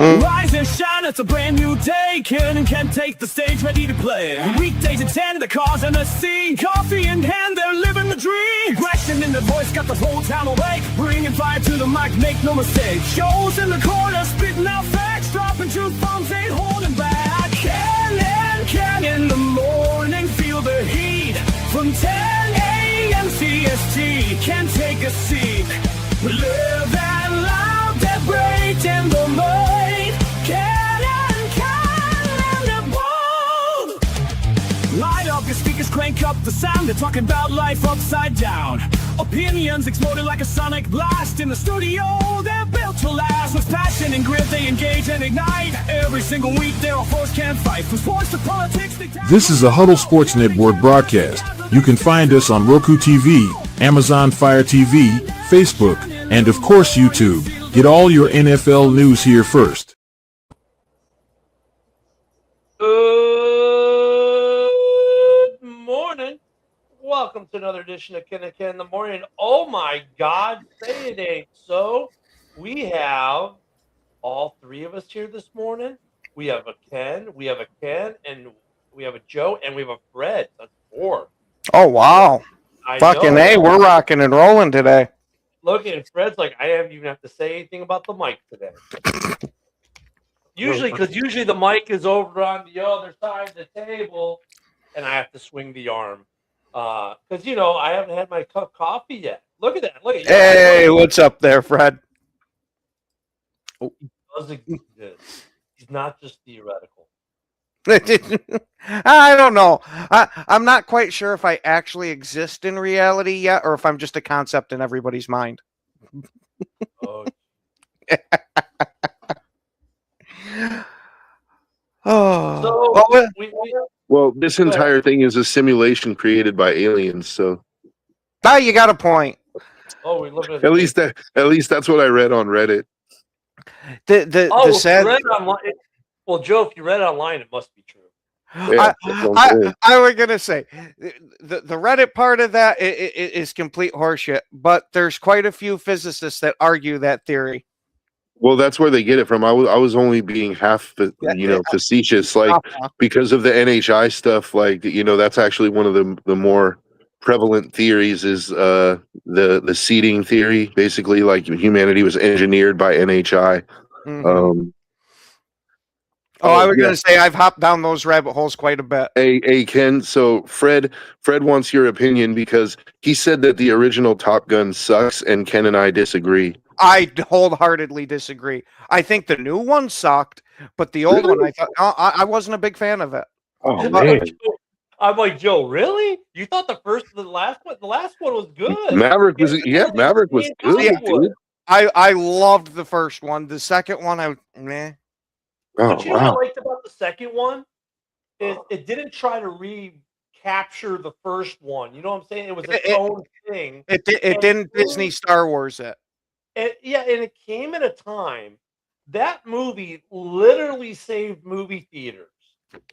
Rise and shine, it's a brand new day. Ken can take the stage, ready to play. Weekdays at 10, the cars and the scene. Coffee in hand, they're living the dream. Aggression in the voice, got the whole town awake. Bringing fire to the mic, make no mistake. Shows in the corner, spitting out facts. Dropping truth bombs, ain't holding back. Ken in the morning, feel the heat. From 10 a.m. CST, can take a seat. We live and loud, that break in the mind. Ken and the bold. Light up your speakers, crank up the sound. They're talking about life upside down. Opinions exploding like a sonic blast. In the studio, they're built to last. With passion and grit, they engage and ignite. Every single week, they're a force can't fight. From sports to politics, This is a Huddle Sports Network broadcast. You can find us on Roku TV, Amazon Fire TV, Facebook, and of course YouTube. Get all your NFL news here first. Good morning. Welcome to another edition of Ken and Ken in the Morning. Oh my God, say it ain't so. We have all three of us here this morning. We have a Ken, and we have a Joe, and we have a Fred. That's four. Oh, wow. Fucking A, we're rocking and rolling today. Look at Fred's like, I haven't even have to say anything about the mic today. Usually the mic is over on the other side of the table, and I have to swing the arm. Because, I haven't had my cup of coffee yet. Look at that. Look at Hey, what's up there, Fred? He does exist. He's not just theoretical. I don't know. I'm not quite sure if I actually exist in reality yet or if I'm just a concept in everybody's mind. Oh. Well, this entire thing is a simulation created by aliens, so. You got a point. Oh, we look at At least that's what I read on Reddit. The sad. Well, Joe, if you read it online, it must be true. Yeah, I was gonna say the Reddit part of that is complete horseshit, but there's quite a few physicists that argue that theory. Well, that's where they get it from. I was only being half, facetious, because of the NHI stuff. That's actually one of the more prevalent theories is the seeding theory. Basically, humanity was engineered by NHI. Mm-hmm. I was going to say I've hopped down those rabbit holes quite a bit. Hey, Ken. So Fred wants your opinion because he said that the original Top Gun sucks, and Ken and I disagree. I wholeheartedly disagree. I think the new one sucked, but the old one, I thought I wasn't a big fan of it. Oh man! I'm like, Joe, really? You thought the last one was good? Maverick was good, dude. I loved the first one. The second one, meh. But what I liked about the second one is it didn't try to recapture the first one. You know what I'm saying? It was its own thing. It didn't Disney Star Wars it. And it came at a time that movie literally saved movie theaters.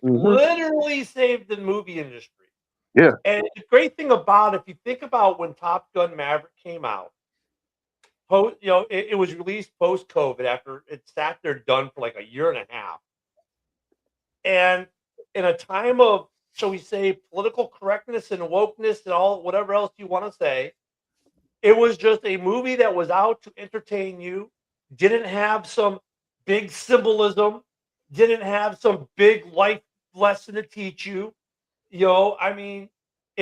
Mm-hmm. Literally saved the movie industry. Yeah. And the great thing about it, if you think about when Top Gun Maverick came out, it was released post-COVID after it sat there done for like a year and a half. And in a time of, shall we say, political correctness and wokeness and all whatever else you want to say, it was just a movie that was out to entertain you, didn't have some big symbolism, didn't have some big life lesson to teach you. It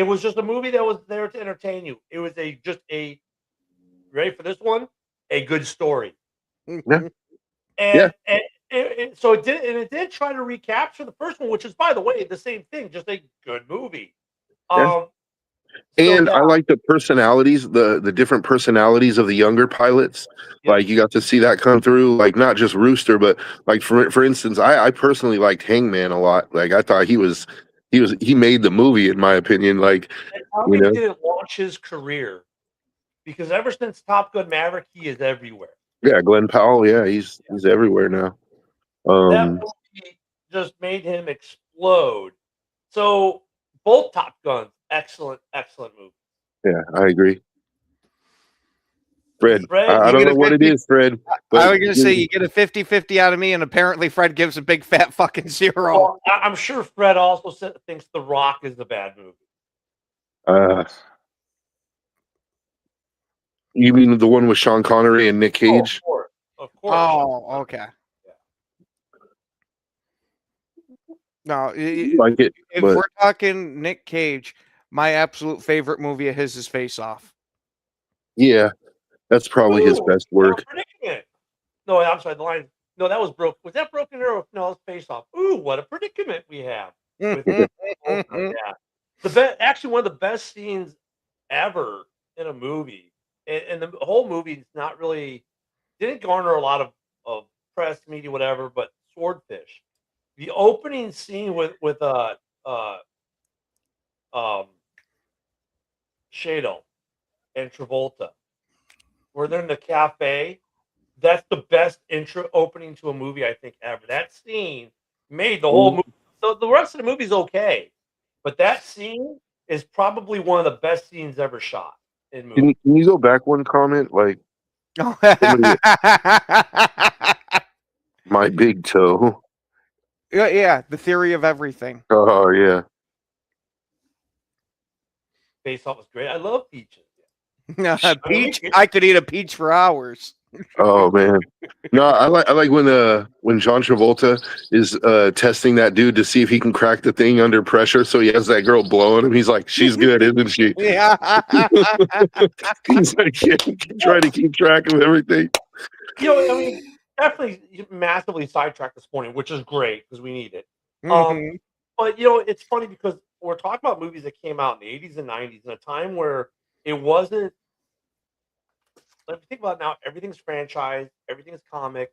was just a movie that was there to entertain you. It was ready for this one? A good story. Yeah. And so it did try to recapture the first one, which is, by the way, the same thing, just a good movie. I like the personalities, the different personalities of the younger pilots. Yeah. You got to see that come through, not just Rooster, but for instance, I personally liked Hangman a lot. I thought he made the movie, in my opinion. He didn't launch his career. Because ever since Top Gun Maverick, he is everywhere. Yeah, Glenn Powell. Yeah, he's everywhere now. That movie just made him explode. So both Top Guns, excellent movie. Yeah, I agree. Fred. Fred, I you don't get a know what it 50 is, Fred. I But was gonna say you get a 50-50 out of me, and apparently Fred gives a big fat fucking zero. well, I'm sure Fred also thinks The Rock is a bad movie. you mean the one with Sean Connery and Nick Oh, Cage? of course. Oh, okay. No, Like it, if but we're talking Nick Cage, my absolute favorite movie of his is Face Off. yeah, that's probably his Ooh, best I'm work. predicting it. No, I'm sorry. The line. No, that was broke. Was that Broken Arrow? No, it's Face Off. Ooh, what a predicament we have. With yeah, actually one of the best scenes ever in a movie, and the whole movie is not really didn't garner a lot of press, media, whatever. But Swordfish, the opening scene with Shadow and Travolta, where they're in the cafe. That's the best intro opening to a movie I think ever. That scene made the whole movie. So the rest of the movie's okay, but that scene is probably one of the best scenes ever shot in movies. Can you go back one comment? Like my big toe. yeah, the theory of everything. Oh yeah. Face Off was great. I love peaches. Peach, I could eat a peach for hours. Oh man. No, I like when John Travolta is testing that dude to see if he can crack the thing under pressure. So he has that girl blowing him. He's like, "She's good, isn't she?" Yeah. He's like, trying to keep track of everything. You know, I mean, definitely massively sidetracked this morning, which is great because we need it. Mhm. But you know, it's funny because we're talking about movies that came out in the 80s and 90s in a time where it wasn't. Let me think about it now. Everything's franchise. Everything's comic.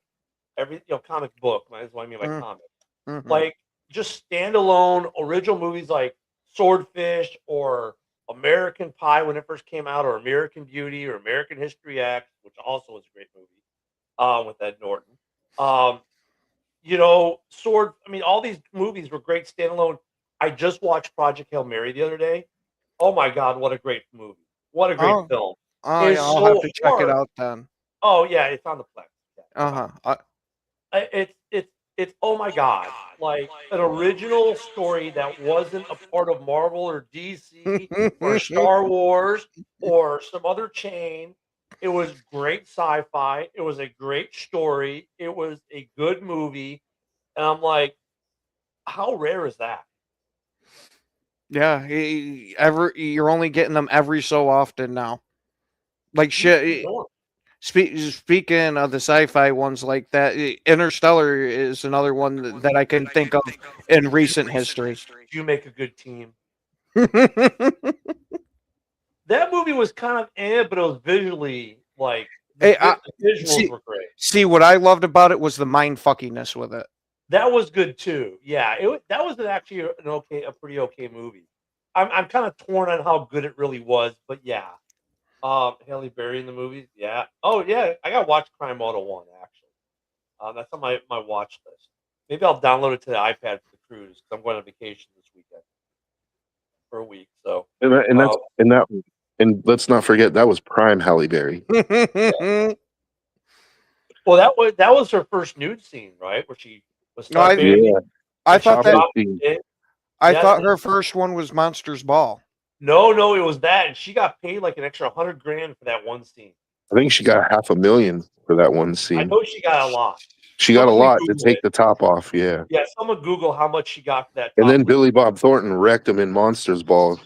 Comic book. That's what I mean by comic. Mhm. Like just standalone original movies like Swordfish or American Pie when it first came out, or American Beauty or American History X, which also was a great movie with Ed Norton. I mean, all these movies were great standalone. I just watched Project Hail Mary the other day. Oh my God, what a great movie! What a great film! Oh, It's yeah, I'll so have to check it hard. out then. Oh yeah, it's on the Plex. Yeah. Uh-huh. It's oh my God, like an original story that wasn't a part of Marvel or DC or Star Wars or some other chain. It was great sci-fi. It was a great story. It was a good movie. And I'm like, how rare is that? Yeah, you're only getting them every so often now. Like shit. Speaking of the sci-fi ones like that, Interstellar is another one that I can think of in recent history. You make a good team. That movie was kind of but it was visually like the visuals were great. See, what I loved about it was the mind fuckiness with it. That was good too. Yeah, that was actually a pretty okay movie. I'm kind of torn on how good it really was, but yeah. Halle Berry in the movies, yeah. Oh yeah, I got to watch Crime 101 actually. That's on my watch list. Maybe I'll download it to the iPad for the cruise because I'm going on vacation this weekend for a week. So and let's not forget that was prime Halle Berry. Yeah. Well, that was her first nude scene, right? Where she was starting. I thought her first one was Monsters Ball. No, it was that, and she got paid like an extra $100,000 for that one scene. I think she got $500,000 for that one scene. I know she got a lot. She got a lot to take the top off. Yeah. Yeah. Someone Google how much she got for that. And then Billy Bob Thornton wrecked him in Monsters Ball.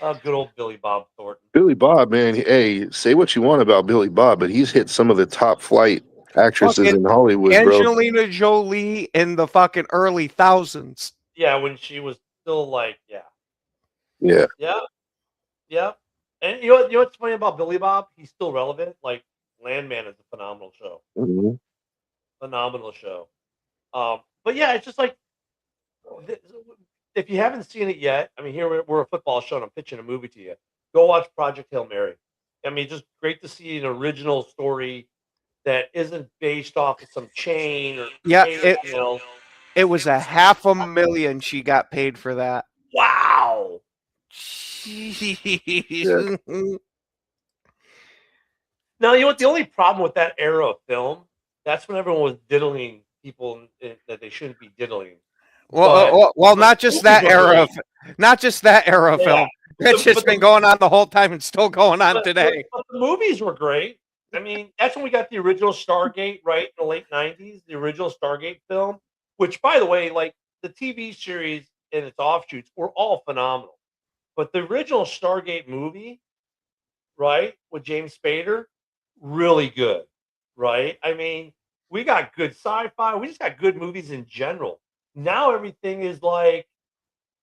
Oh, good old Billy Bob Thornton. Billy Bob, man. Hey, say what you want about Billy Bob, but he's hit some of the top flight actresses in Hollywood, Angelina Jolie in the fucking early thousands. Yeah, when she was still like, yeah. And you know what's funny about Billy Bob? He's still relevant. Like Landman is a phenomenal show. Mm-hmm. Phenomenal show. But yeah, it's just like if you haven't seen it yet, I mean, here we're a football show and I'm pitching a movie to you. Go watch Project Hail Mary. I mean, just great to see an original story that isn't based off of some chain or it was $500,000 she got paid for that. Wow. Jeez. Now, you know what? The only problem with that era of film, that's when everyone was diddling people that they shouldn't be diddling. But the Not just movies that were era great. of, not just that era of Yeah. film. It's just But been going on the whole time and still going on today. but the movies were great. I mean, that's when we got the original Stargate, right, in the late 90s, the original Stargate film, which, by the way, like, the TV series and its offshoots were all phenomenal. But the original Stargate movie, right, with James Spader, really good, right? I mean, we got good sci-fi. We just got good movies in general. Now everything is like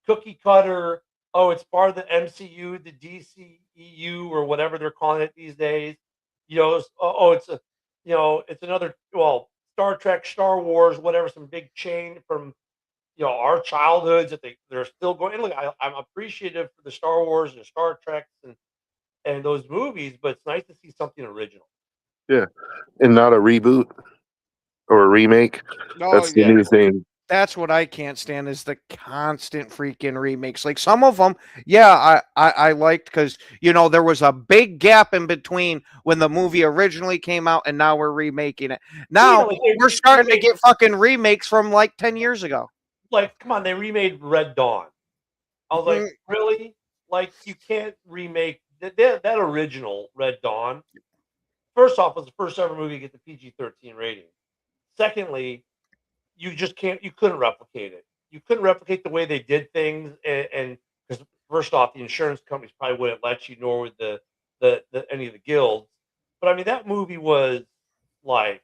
cookie cutter. Oh, it's part of the MCU, the DCEU, or whatever they're calling it these days. It's a, it's another, well, Star Trek, Star Wars, whatever, some big chain from our childhoods that they're still going. And look, I'm appreciative for the Star Wars and the Star Treks and those movies, but it's nice to see something original. Yeah, and not a reboot or a remake. Oh, That's the yeah. new thing. That's what I can't stand is the constant freaking remakes. Like some of them, yeah, I liked because there was a big gap in between when the movie originally came out and now we're remaking it. Now like we're starting to get fucking remakes from like 10 years ago. Like, come on, they remade Red Dawn. I was like, Mm. really? Like, you can't remake that original Red Dawn. First off, was the first ever movie to get the PG-13 rating. Secondly, you just can't. You couldn't replicate it. You couldn't replicate the way they did things, and because first off, the insurance companies probably wouldn't let you, nor would the any of the guilds. But I mean, that movie was like,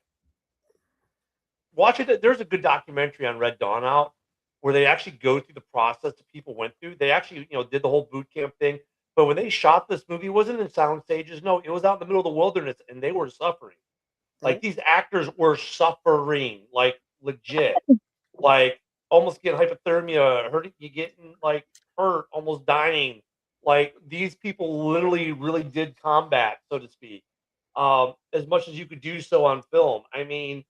watch it. There's a good documentary on Red Dawn out where they actually go through the process that people went through. They actually, did the whole boot camp thing. But when they shot this movie, it wasn't in sound stages. No, it was out in the middle of the wilderness, and they were suffering. Like, these actors were suffering, like, legit, like almost getting hypothermia, hurt, you getting like hurt, almost dying. Like, these people literally really did combat, so to speak, as much as you could do so on film. I mean,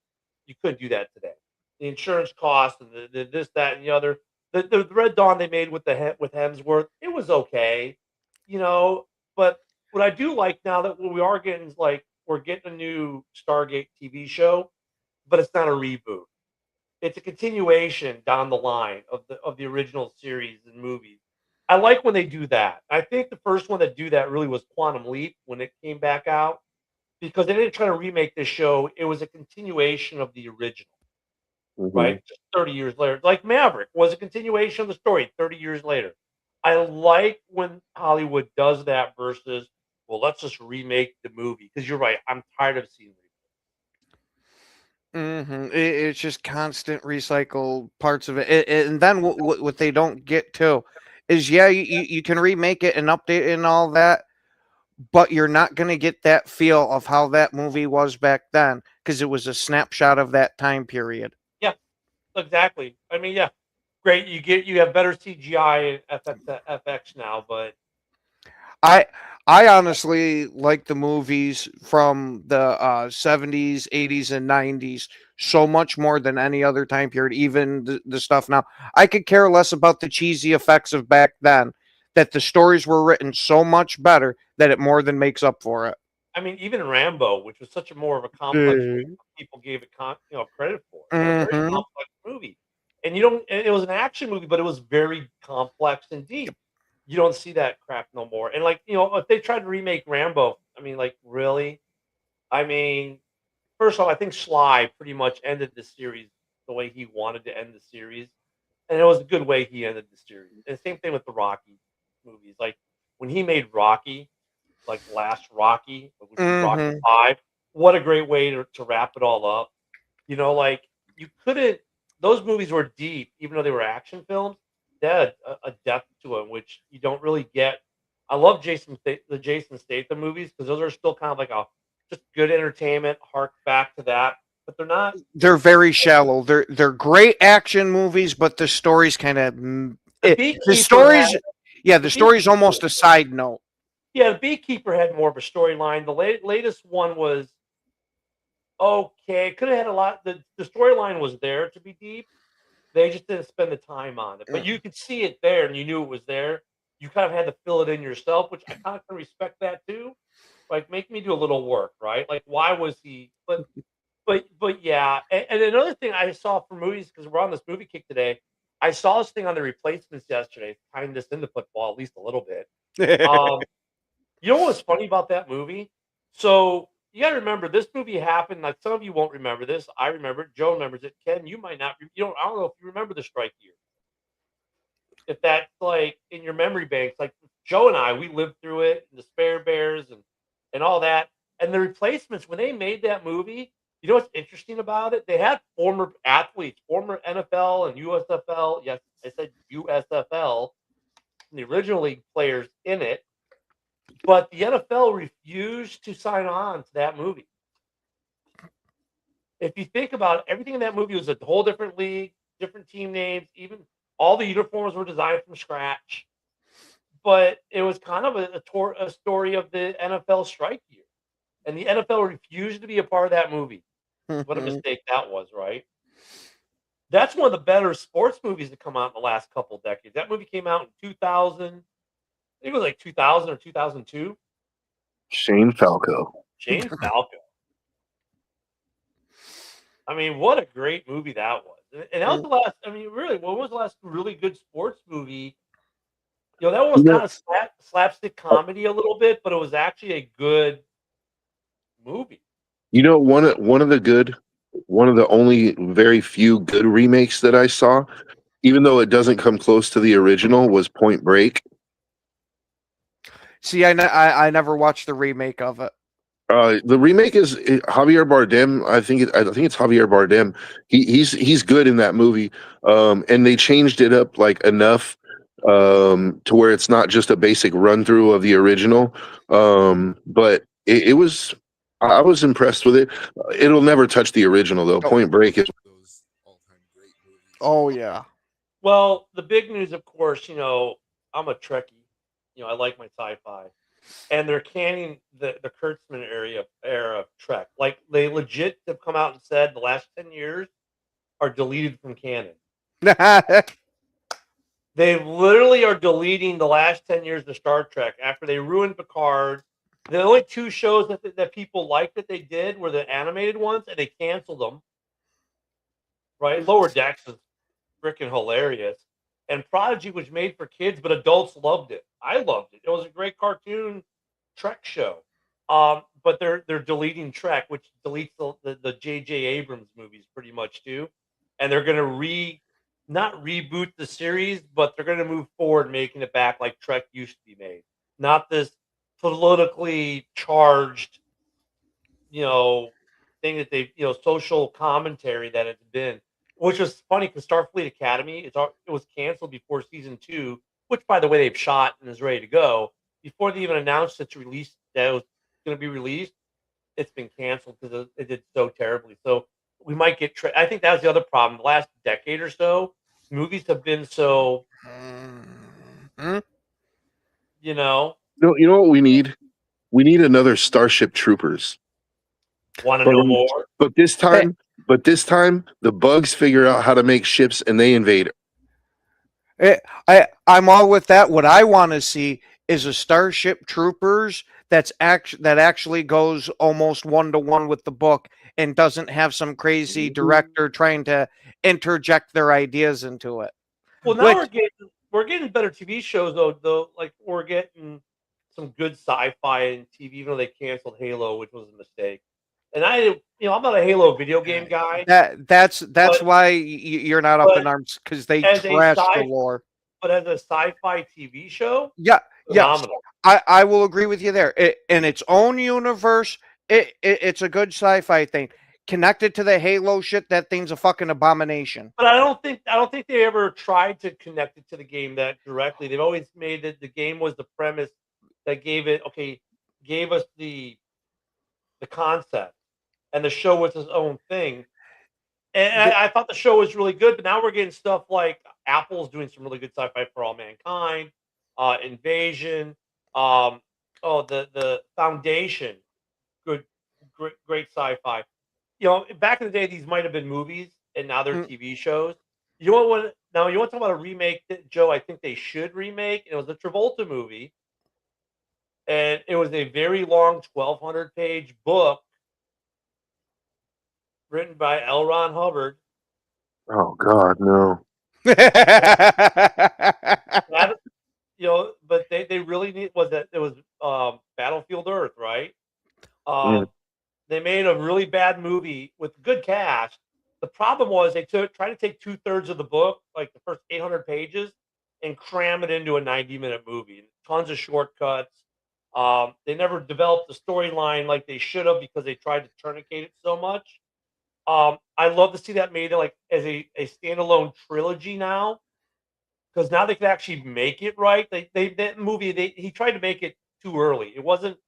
you couldn't do that today. The insurance costs and the this, that, and the other. The Red Dawn they made with with Hemsworth, it was okay, you know. But what I do like now that what we are getting is like we're getting a new Stargate TV show, but it's not a reboot. It's a continuation down the line of the original series and movies. I like when they do that. I think the first one that do that really was Quantum Leap when it came back out because they didn't try to remake this show. It was a continuation of the original, Mhm. right? Just 30 years later. Like Maverick was a continuation of the story 30 years later. I like when Hollywood does that versus, well, let's just remake the movie. Because you're right. I'm tired of seeing It's just constant recycle parts of it. And then what they don't get to is, yeah, you can remake it and update it and all that, but you're not going to get that feel of how that movie was back then because it was a snapshot of that time period. Yeah, exactly. I mean, yeah, great. You have better CGI and FX now, but I I honestly like the movies from the 70s, 80s, and 90s so much more than any other time period, even the stuff now. I could care less about the cheesy effects of back then, that the stories were written so much better that it more than makes up for it. I mean, even Rambo, which was such a more of a complex movie, people gave it credit for. It was a very Mhm. complex movie, and you don't. It was an action movie, but it was very complex and deep. You don't see that crap no more. And like if they tried to remake Rambo, I mean, like really, I mean, first off, I think Sly pretty much ended the series the way he wanted to end the series, and it was a good way he ended the series. And same thing with the Rocky movies. Like when he made Rocky, like last Rocky, which was Rocky Mhm. 5. What a great way to wrap it all up. Like you couldn't. Those movies were deep, even though they were action films. They had a depth to them, which you don't really get. I love the Jason Statham movies because those are still kind of like a just good entertainment. Hark back to that, but they're not. They're very shallow. They're great action movies, but the story's kind of The the Beekeeper had story's yeah, the the story's Beekeeper. almost a side note. Yeah, the Beekeeper had more of a storyline. The latest one was okay. Could have had a lot. The storyline was there to be deep. They just didn't spend the time on it, but you could see it there, and you knew it was there. You kind of had to fill it in yourself, which I kind of can respect that too. Like, make me do a little work, right? Like, why was he? But yeah. And another thing I saw for movies, because we're on this movie kick today. I saw this thing on the replacements yesterday, tying this into football at least a little bit. You know what was funny about that movie? So you got to remember, this movie happened. Like, some of you won't remember this. I remember it. Joe remembers it. Ken, you might not. You don't. I don't know if you remember the strike year. If that's like in your memory banks, like Joe and I, we lived through it, and the Spare Bears, and all that. And the replacements, when they made that movie, you know what's interesting about it? They had former athletes, former NFL and USFL. Yes, I said USFL, the original league players in it. But the NFL refused to sign on to that movie. If you think about it, everything in that movie was a whole different league, different team names, even all the uniforms were designed from scratch. But it was kind of a story of the NFL strike year. And the NFL refused to be a part of that movie. What a mistake that was, right? That's one of the better sports movies to come out in the last couple decades. That movie came out in 2000. I think it was like 2000 or 2002. Shane Falco. Shane Falco. I mean, what a great movie that was. And that was the last, I mean, really, what was the last really good sports movie? You know, that one was kind of slapstick comedy a little bit, but it was actually a good movie. You know, one of the only very few good remakes that I saw, even though it doesn't come close to the original, was Point Break. See, I never watched the remake of it. The remake is Javier Bardem. I think it's Javier Bardem. He's good in that movie. And they changed it up like enough to where it's not just a basic run through of the original. But it was. I was impressed with it. It'll never touch the original though. Point Break is one of those all-time great movies. Oh yeah. Well, the big news, of course, you know, I'm a Trekkie. You know, I like my sci-fi. And they're canning the Kurtzman era of Trek. Like, they legit have come out and said the last 10 years are deleted from canon. They literally are deleting the last 10 years of Star Trek after they ruined Picard. The only two shows that people liked that they did were the animated ones, and they canceled them. Right? Lower Decks is freaking hilarious. And Prodigy was made for kids, but adults loved it. I loved it. It was a great cartoon Trek show. But they're deleting Trek, which deletes the J.J. Abrams movies pretty much too. And they're going to not reboot the series, but they're going to move forward, making it back like Trek used to be made. Not this politically charged, you know, thing that they, you know, social commentary that it's been. Which was funny because Starfleet Academy, it was canceled before season 2, which, by the way, they've shot and is ready to go. Before they even announced that it was going to be released, it's been canceled because it did so terribly. So we might get. I think that was the other problem. The last decade or so, movies have been so. You know. You know what we need? We need another Starship Troopers. Want to know more? But this time, the bugs figure out how to make ships and they invade. I'm all with that. What I want to see is a Starship Troopers that actually goes almost 1-to-1 with the book and doesn't have some crazy director trying to interject their ideas into it. Well, now we're getting better TV shows though. Like, we're getting some good sci-fi and TV, even though they canceled Halo, which was a mistake. And I'm not a Halo video game guy. That's why you're not up in arms, because they trashed the lore. But as a sci-fi TV show, phenomenal. I will agree with you there. In its own universe, it's a good sci-fi thing. Connected to the Halo shit, that thing's a fucking abomination. But I don't think they ever tried to connect it to the game that directly. They've always made it the game was the premise that gave us the concept. And the show was its own thing. And I thought the show was really good, but now we're getting stuff like Apple's doing some really good sci-fi for All Mankind, Invasion, the Foundation, great sci-fi. You know, back in the day, these might have been movies, and now they're TV shows. You know what? Now you want to talk about a remake that, Joe, I think they should remake? It was the Travolta movie. and it was a very long 1,200-page book written by L. Ron Hubbard. Oh God, no. That, but they really need was that it was Battlefield Earth, right? Mm. They made a really bad movie with good cast. The problem was they tried to take 2/3 of the book, like the first 800 pages, and cram it into a 90-minute movie. Tons of shortcuts. They never developed the storyline like they should have because they tried to tourniquet it so much. I'd love to see that made like as a standalone trilogy now, because now they can actually make it right. That movie he tried to make it too early. It wasn't.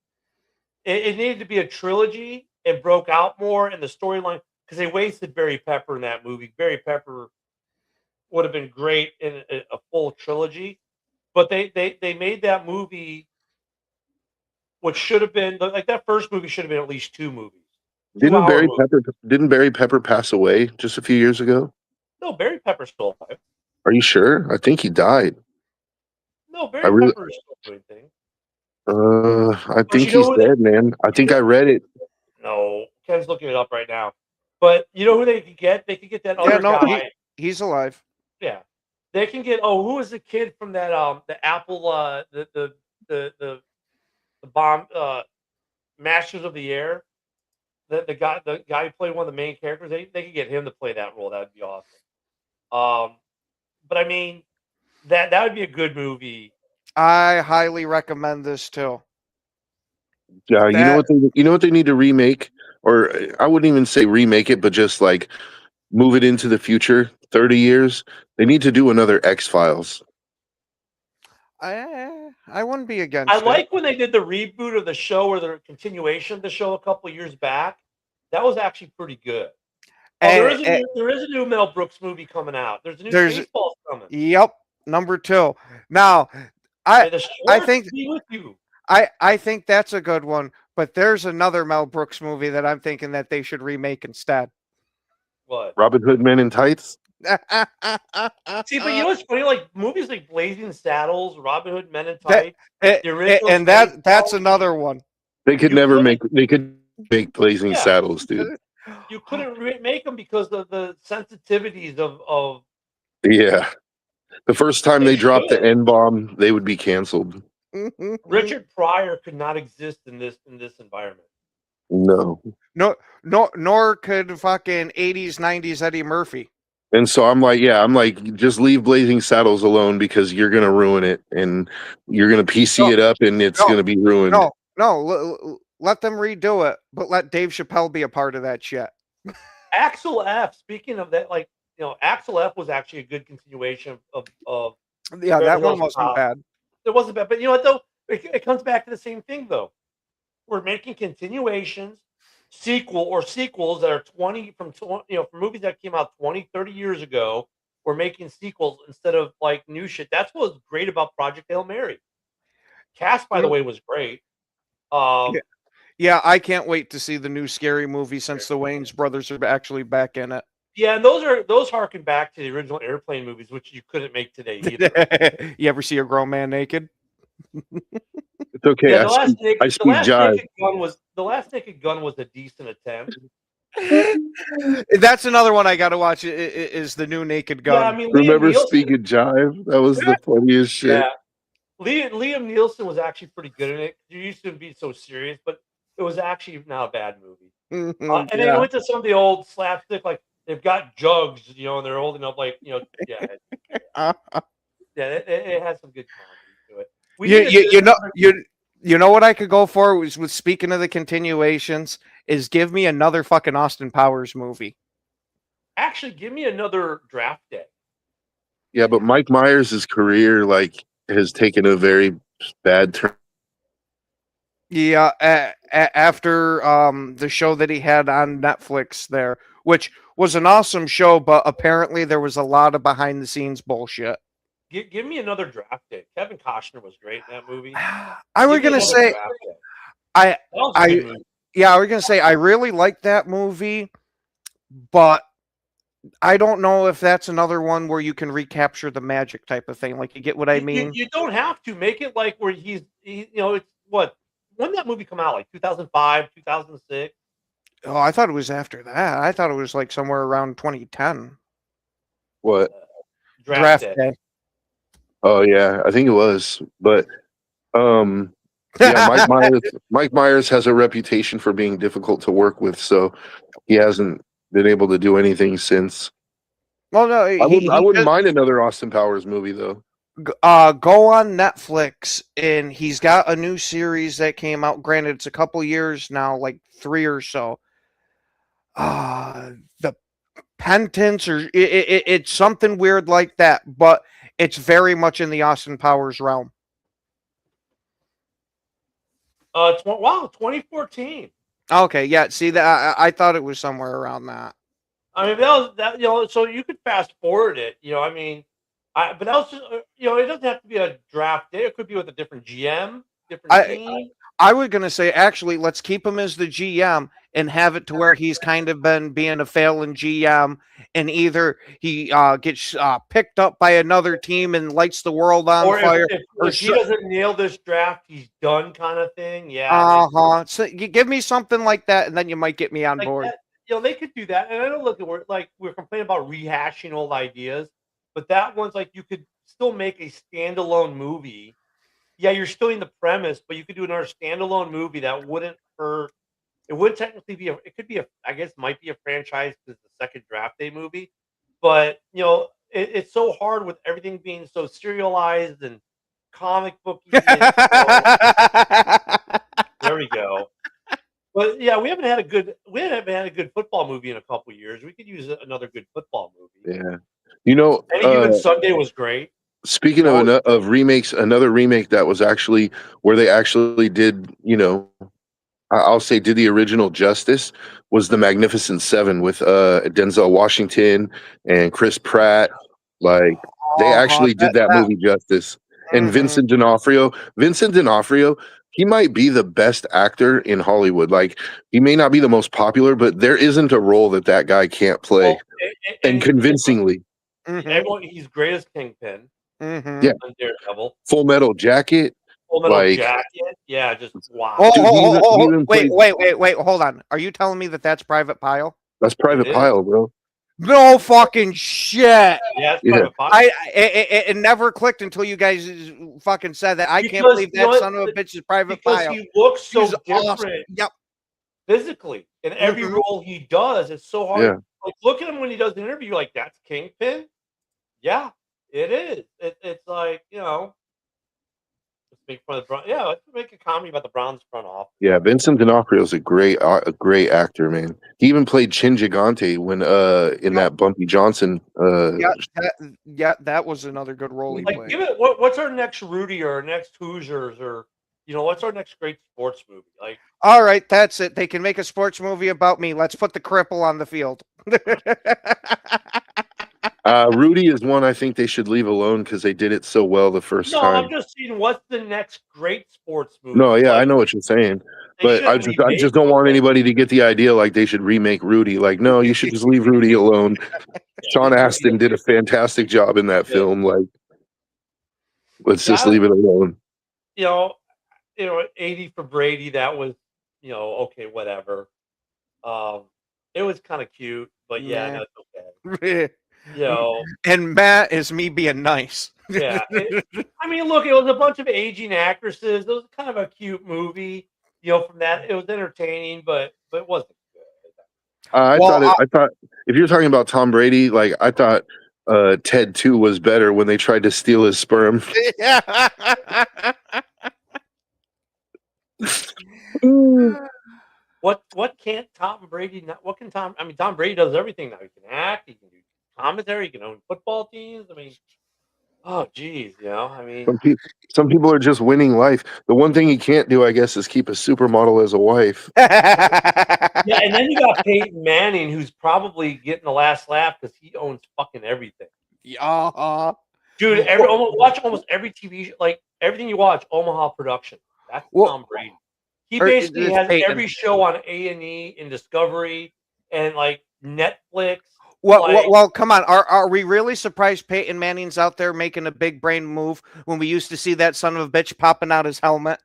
It needed to be a trilogy. It broke out more in the storyline because they wasted Barry Pepper in that movie. Barry Pepper would have been great in a full trilogy, but they made that movie, which should have been like that first movie should have been at least 2 movies. Didn't Barry Pepper pass away just a few years ago? No, Barry Pepper's still alive. Are you sure? I think he died. No, Barry Pepper is still doing things. I think he's dead, man. I think I read it. No, Ken's looking it up right now. But you know who they could get? They could get that other guy. He's alive. Yeah, they can get. Oh, who was the kid from that? The Apple, the bomb, Masters of the Air. The guy who played one of the main characters. They could get him to play that role. That would be awesome. But I mean, that would be a good movie. I highly recommend this too. Yeah, you know what they need to remake, or I wouldn't even say remake it, but just like move it into the future, 30 years. They need to do another X-Files. I wouldn't be against I it. like when they did the reboot of the show or the continuation of the show a couple of years back. That was actually pretty good. There is a new Mel Brooks movie coming out. There's a new Spaceballs coming. Yep, number 2. Now, I think with you. I think that's a good one, but there's another Mel Brooks movie that I'm thinking that they should remake instead. What? Robin Hood Men in Tights? See, but you know what's funny? Like movies like Blazing Saddles, Robin Hood Men in Tights, and that's another one. They could make Blazing Saddles, dude. You couldn't make them because of the sensitivities of. Yeah, the first time they dropped the N-bomb, they would be canceled. Richard Pryor could not exist in this environment. No, nor could fucking 80s, 90s Eddie Murphy. And so I'm like, just leave Blazing Saddles alone because you're gonna ruin it, and you're gonna PC it up, and it's gonna be ruined. No, let them redo it, but let Dave Chappelle be a part of that shit. Axel F. Speaking of that, Axel F. was actually a good continuation of. Yeah, that one wasn't bad. It wasn't bad, but you know what though? It comes back to the same thing though. We're making continuations, sequels that are 20 from movies that came out 20, 30 years ago. We're making sequels instead of like new shit. That's what was great about Project Hail Mary. Cast, by the way, was great. Yeah, I can't wait to see the new Scary Movie since the Wayans brothers are actually back in it. Yeah, and those harken back to the original Airplane movies, which you couldn't make today either. You ever see a grown man naked? It's okay. Yeah, the last Naked Gun was a decent attempt. That's another one I got to watch. Is the new Naked Gun? Yeah, I mean, remember Speak and Jive? That was the funniest shit. Yeah, Liam Nielsen was actually pretty good in it. You used to be so serious, but it was actually not a bad movie. And then you went to some of the old slapstick, like they've got jugs, and they're holding up like, it has some good comedy to it. You know what I could go for was with speaking of the continuations is give me another fucking Austin Powers movie. Actually, give me another Draft Day. Yeah, but Mike Myers' career has taken a very bad turn. Yeah, after the show that he had on Netflix there, which was an awesome show, but apparently there was a lot of behind the scenes bullshit. Give me another Draft Day. Kevin Costner was great in that movie. I was gonna say, I was gonna say I really liked that movie, but I don't know if that's another one where you can recapture the magic type of thing. Like, you get what I mean? You don't have to make it like where it's what? When did that movie come out? Like 2005, 2006. Oh, I thought it was after that. I thought it was like somewhere around 2010. What? Draft, Draft Day. Day. Oh yeah, I think it was. But yeah, Mike Myers has a reputation for being difficult to work with, so he hasn't been able to do anything since. Well, no, I wouldn't mind another Austin Powers movie though. Go on Netflix, and he's got a new series that came out. Granted, it's a couple years now, like 3 or so. The Penitence, or it's something weird like that, but it's very much in the Austin Powers realm. Wow, 2014. Okay, yeah. See that I thought it was somewhere around that. I mean, that was that. You know, so you could fast forward it. You know, I mean, but that was just, you know, it doesn't have to be a draft day. It could be with a different GM, different team. I was gonna say, actually, let's keep him as the GM and have it to where he's kind of been being a failing GM, and either he gets picked up by another team and lights the world on Or fire, if he doesn't nail this draft, he's done, kind of thing. Yeah. So you give me something like that, and then you might get me on Like board. that, you know, they could do that. And I don't look at we're complaining about rehashing old ideas, but that one's like you could still make a standalone movie. Yeah, you're still in the premise, but you could do another standalone movie that wouldn't hurt. It wouldn't technically be it could be I guess might be a franchise because it's the second Draft Day movie. But you know, it's so hard with everything being so serialized and comic booky. And, there we go. But yeah, we haven't had a good football movie in a couple years. We could use another good football movie. Yeah, you know, Any Given Sunday was great. Speaking of remakes, another remake that was actually where they actually did, you know, I'll say did the original justice was the Magnificent Seven with Denzel Washington and Chris Pratt. Like they actually did that movie justice. And Vincent D'Onofrio, he might be the best actor in Hollywood. Like he may not be the most popular, but there isn't a role that guy can't play, and convincingly. Everyone, he's great as Kingpin. Yeah, Daredevil. Full Metal Jacket. Jacket. Yeah, just wow. Wait, hold on. Are you telling me that's Private Pile? That's Private Pile, bro. No fucking shit. Yeah, Private Pile. It never clicked until you guys fucking said that. I can't believe that son of a bitch is Private Pile. He looks so different. Awesome. Yep. Physically, in every role he does, it's so hard. Yeah. Like, look at him when he does the interview. Like, that's Kingpin. Yeah, it is. It's like, you know, let's make fun of the Browns. Yeah, let's make a comedy about the Browns front office. Yeah, Vincent D'Onofrio is a great actor, man. He even played Chin Gigante when in that Bumpy Johnson. That was another good role he played. Give it. What's our next Rudy or our next Hoosiers or you know what's our next great sports movie? Like, all right, that's it. They can make a sports movie about me. Let's put the cripple on the field. Rudy is one I think they should leave alone because they did it so well the first time. No, I'm just saying, what's the next great sports movie? No, yeah, I know what you're saying, but I just don't want anybody to get the idea like they should remake Rudy. Like, no, you should just leave Rudy alone. Sean Astin did a fantastic job in that film. Like, let's just leave it alone. You know, 80 for Brady. That was, you know, okay, whatever. It was kind of cute, but yeah, that's okay. You know, and Matt is me being nice. Yeah, I mean, look, it was a bunch of aging actresses. It was kind of a cute movie. You know, from that, it was entertaining, but it wasn't good. I thought if you're talking about Tom Brady, like I thought Ted 2 was better when they tried to steal his sperm. What can't Tom Brady not? What can Tom? I mean, Tom Brady does everything now. He can act. He can do commentary. He can own football teams. I mean, oh geez, you know. I mean, some people are just winning life. The one thing he can't do, I guess, is keep a supermodel as a wife. Yeah, and then you got Peyton Manning, who's probably getting the last laugh because he owns fucking everything. Yeah, dude. Watch almost every TV, like everything you watch, Omaha production. That's Tom Brady. He basically has every show on A&E and Discovery and like Netflix. Well, come on. Are we really surprised Peyton Manning's out there making a big brain move when we used to see that son of a bitch popping out his helmet?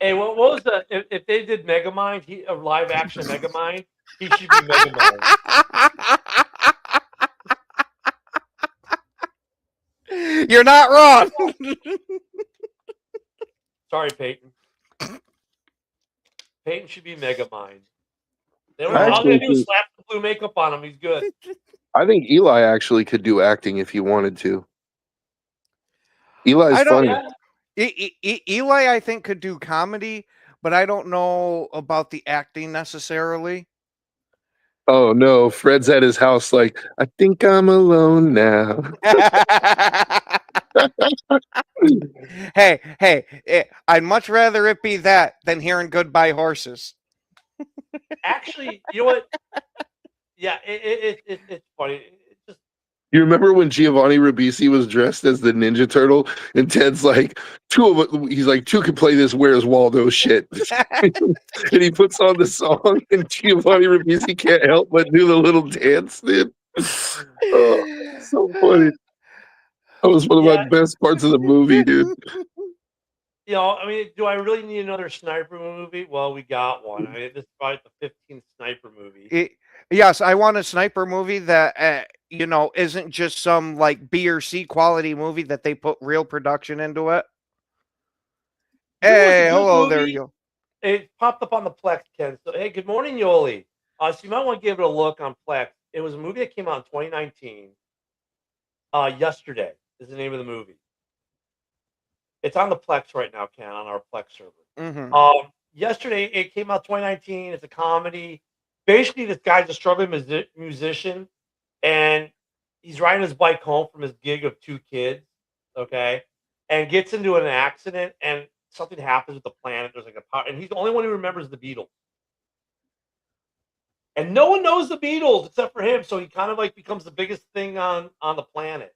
Hey, what was the if they did Megamind, a live action Megamind, he should be Megamind. You're not wrong. Sorry, Peyton. Peyton should be Megamind. They don't I all they actually gotta do is think, slap the blue makeup on him. He's good. I think Eli actually could do acting if he wanted to. Eli's I don't- funny. Eli, I think, could do comedy, but I don't know about the acting necessarily. Oh no, Fred's at his house like, I think I'm alone now. hey, I'd much rather it be that than hearing Goodbye Horses. Actually, you know what? Yeah, it's funny. It just You remember when Giovanni Ribisi was dressed as the Ninja Turtle, and Ted's like, he's like, two can play this Where's Waldo shit. And he puts on the song, and Giovanni Ribisi can't help but do the little dance, dude. Oh, so funny. That was one of my best parts of the movie, dude. You know, I mean, do I really need another sniper movie? Well, we got one. I mean, this is probably the 15th sniper movie. Yes, I want a sniper movie that isn't just some like B or C quality movie that they put real production into it. Hey, hello there, you. It popped up on the Plex, Ken. So, hey, good morning, Yoli. So you might want to give it a look on Plex. It was a movie that came out in 2019. Yesterday is the name of the movie. It's on the Plex right now, Ken, on our Plex server. Mm-hmm. Yesterday, it came out 2019. It's a comedy. Basically, this guy's a struggling musician, and he's riding his bike home from his gig of 2 kids, okay, and gets into an accident, and something happens with the planet. There's like a power, and he's the only one who remembers the Beatles. And no one knows the Beatles except for him, so he kind of like becomes the biggest thing on the planet.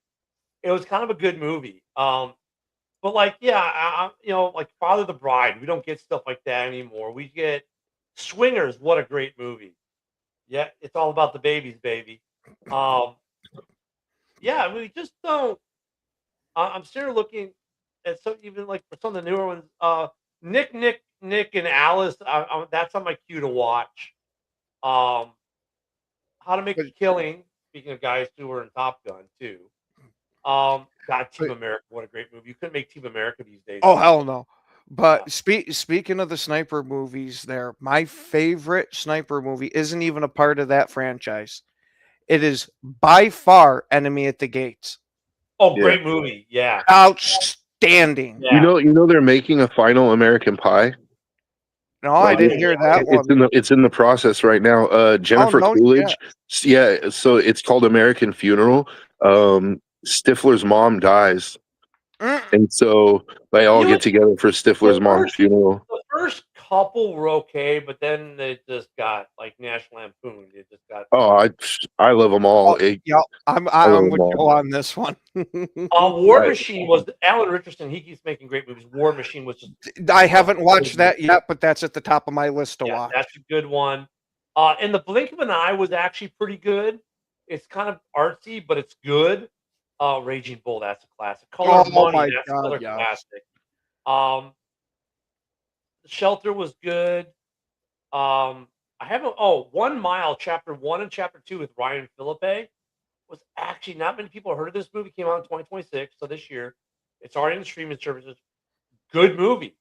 It was kind of a good movie. But like, yeah, like Father the Bride, we don't get stuff like that anymore. We get Swingers. What a great movie! Yeah, it's all about the babies, baby. Yeah, we just don't. I'm still looking at some, even like for some of the newer ones. Nick, and Alice. That's on my queue to watch. How to Make a Killing. Speaking of guys who were in Top Gun too. God, Team America, what a great movie! You couldn't make Team America these days. Oh hell no! But speaking of the sniper movies, there, my favorite sniper movie isn't even a part of that franchise. It is by far Enemy at the Gates. Oh, great movie! Yeah, outstanding. Yeah. You know they're making a final American Pie. No, I didn't hear that one. It's in the process right now. Jennifer Coolidge. Yeah, so it's called American Funeral. Stifler's mom dies, and so they all get together for Stifler's mom's funeral. The first couple were okay, but then they just got like National Lampoon. It just got. Oh, I love them all. Yeah, I'm with you on this one. War Machine was Alan Richardson. He keeps making great movies. War Machine was just. I haven't watched that yet, but that's at the top of my list to watch. That's a good one. And The Blink of an Eye was actually pretty good. It's kind of artsy, but it's good. Raging Bull, that's a classic. Color of Money, that's another classic. Shelter was good. I haven't. 1 Mile, Chapter 1 and Chapter 2 with Ryan Philippe was actually not many people heard of this movie. Came out in 2026, so this year. It's already in the streaming services. Good movie.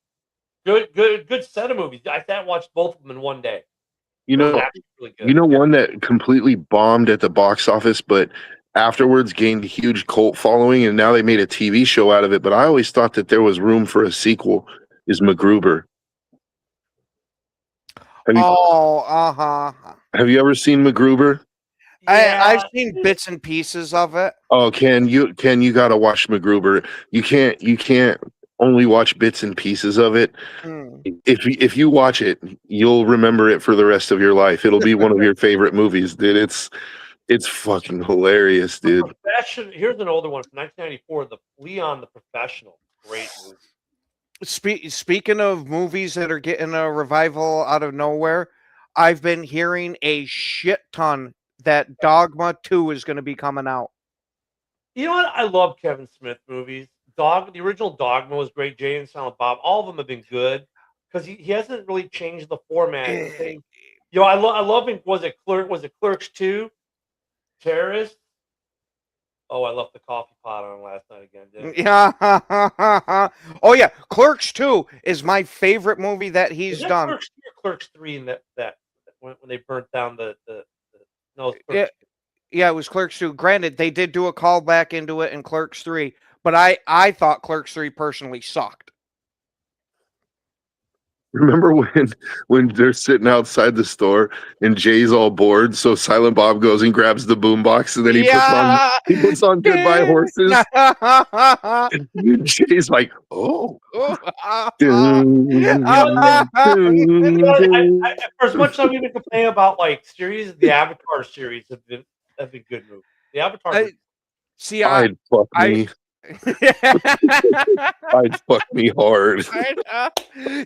Good set of movies. I sat and watched both of them in one day. You know, really good. You know one that completely bombed at the box office, but afterwards gained a huge cult following, and now they made a TV show out of it. But I always thought that there was room for a sequel. Is MacGruber? Have you ever seen MacGruber? Yeah. I've seen bits and pieces of it. Oh, Ken, you gotta watch MacGruber. You can't only watch bits and pieces of it. If you watch it, you'll remember it for the rest of your life. It'll be one of your favorite movies, dude. It's fucking hilarious, dude. Here's an older one from 1994, Leon the Professional. Great movie. Speaking of movies that are getting a revival out of nowhere, I've been hearing a shit ton that Dogma 2 is going to be coming out. You know what? I love Kevin Smith movies, The original Dogma was great. Jay and Silent Bob, all of them have been good because he hasn't really changed the format. You know, I love him. Was it Clerks 2? Terrorist? Oh, I left the coffee pot on last night again, didn't I? Yeah. Oh yeah, Clerks 2 is my favorite movie that he's Is that done. Clerks 2 or Clerks 3 in that when they burnt down the no, it's Yeah, Clerks yeah, it was Clerks 2. Granted, they did do a callback into it in Clerks 3, but I thought Clerks 3 personally sucked. Remember when they're sitting outside the store and Jay's all bored, so Silent Bob goes and grabs the boombox and then he puts on Goodbye Horses. And Jay's like, oh. For as much as I'm even complaining about like series, the Avatar series have been good movies. The Avatar. See, I'd fuck me. I'd fuck me hard.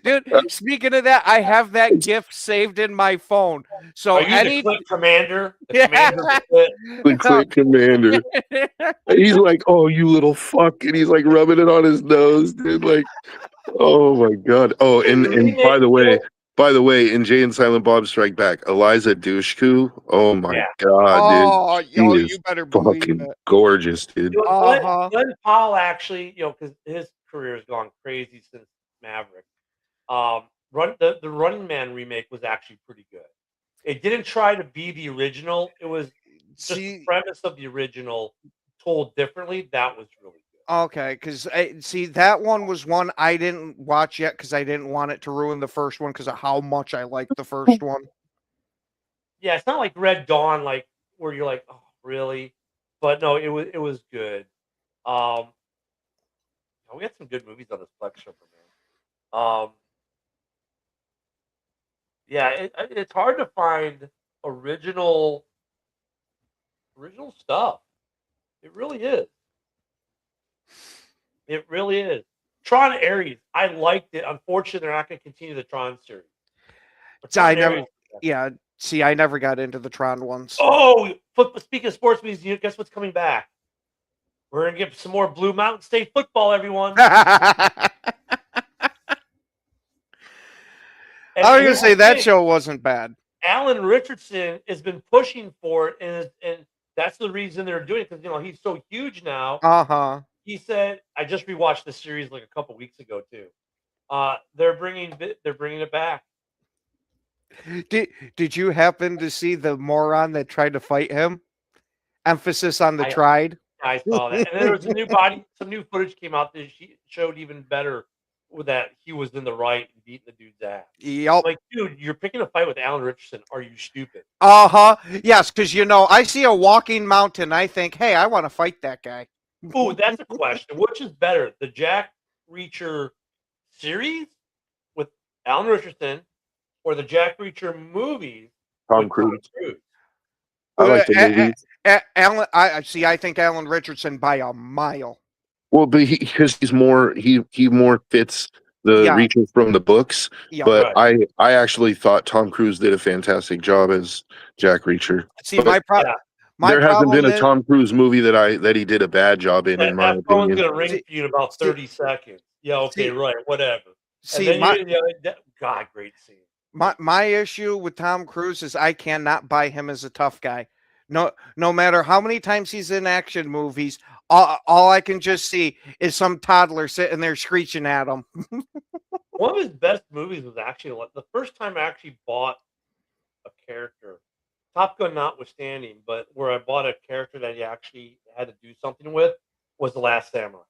Dude, speaking of that, I have that GIF saved in my phone. So Are you any the Click Commander? The Yeah. Commander The Click Commander. And he's like, oh, you little fuck. And he's like rubbing it on his nose, dude. Like, oh my God. Oh, and by the way, in Jay and Silent Bob Strike Back, Eliza Dushku. Oh my God, dude. Oh, She you is better believe fucking it. gorgeous, dude. You know, Glenn Powell actually, you know, because his career has gone crazy since Maverick. The Running Man remake was actually pretty good. It didn't try to be the original. It was just the premise of the original told differently. That was really good. Okay, because see, that one was one I didn't watch yet because I didn't want it to ruin the first one because of how much I liked the first one. Yeah, it's not like Red Dawn, like where you're like, oh, really? But no, it was good. We had some good movies on this Plex show, man. Yeah, it's hard to find original stuff. It really is. It really is. Tron Ares, I liked it. Unfortunately, they're not going to continue the Tron series. But So I Tron never, Ares- yeah. See, I never got into the Tron ones. Oh, speaking of sports movies, guess what's coming back? We're going to get some more Blue Mountain State football, everyone. I was gonna say that show wasn't bad. Alan Richardson has been pushing for it, and that's the reason they're doing it because he's so huge now. He said, I just rewatched the series like a couple weeks ago too. They're bringing it back. Did you happen to see the moron that tried to fight him? Emphasis on the tried. I saw that, and there was some new footage came out that showed even better with that he was in the right and beating the dude's ass. Yep. Like, dude, you're picking a fight with Alan Richardson. Are you stupid? Yes, because I see a walking mountain. I think, hey, I want to fight that guy. Oh, that's a question. Which is better, the Jack Reacher series with Alan Richardson, or the Jack Reacher movies? Tom Cruise. I like the movies. I think Alan Richardson by a mile. Well, but because he more fits the Reacher from the books. Yeah, but right. I actually thought Tom Cruise did a fantastic job as Jack Reacher. See, there hasn't been a Tom Cruise movie that he did a bad job in my opinion. Phone's gonna ring for you in about 30 seconds. Yeah, okay, right, whatever. God, great scene. My issue with Tom Cruise is I cannot buy him as a tough guy. No matter how many times he's in action movies, all I can just see is some toddler sitting there screeching at him. One of his best movies was actually the first time I actually bought a character, Top Gun notwithstanding, but where I bought a character that he actually had to do something with was The Last Samurai.